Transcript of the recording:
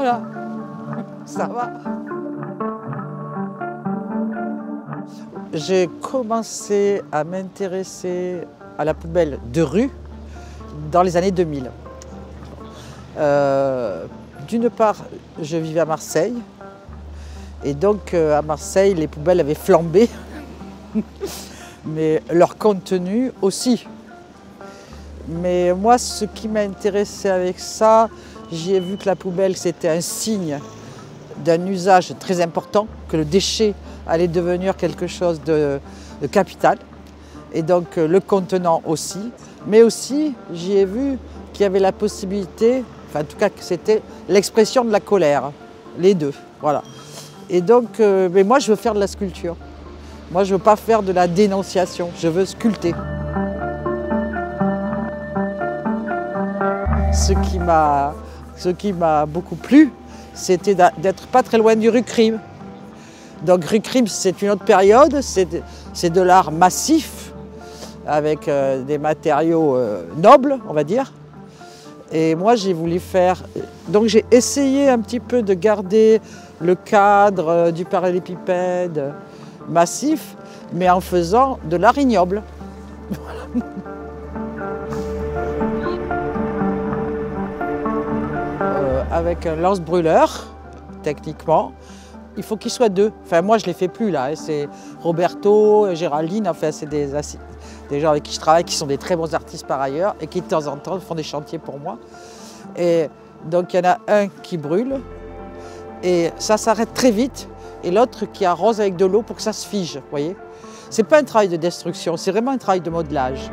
Voilà, ça va. J'ai commencé à m'intéresser à la poubelle de rue dans les années 2000. D'une part, je vivais à Marseille. Et donc à Marseille, les poubelles avaient flambé, mais leur contenu aussi. Mais moi, ce qui m'a intéressé avec ça, j'ai vu que la poubelle, c'était un signe d'un usage très important, que le déchet allait devenir quelque chose de capital. Et donc le contenant aussi. Mais aussi, j'y ai vu qu'il y avait la possibilité, enfin en tout cas que c'était l'expression de la colère, les deux, voilà. Et donc, mais moi je veux faire de la sculpture. Moi je ne veux pas faire de la dénonciation, je veux sculpter. Ce qui m'a beaucoup plu, c'était d'être pas très loin du rue Crime. Donc rue Crime, c'est une autre période, c'est de l'art massif, avec des matériaux nobles, on va dire. Et moi j'ai voulu faire, donc j'ai essayé un petit peu de garder le cadre du parallélépipède massif, mais en faisant de l'art ignoble. Avec un lance-brûleur, techniquement, il faut qu'il soit deux. Enfin, moi, je ne les fais plus là. C'est Roberto, Géraldine, enfin, c'est des gens avec qui je travaille, qui sont des très bons artistes par ailleurs, et qui de temps en temps font des chantiers pour moi. Et donc, il y en a un qui brûle, et ça s'arrête très vite, et l'autre qui arrose avec de l'eau pour que ça se fige, vous voyez. C'est pas un travail de destruction, c'est vraiment un travail de modelage.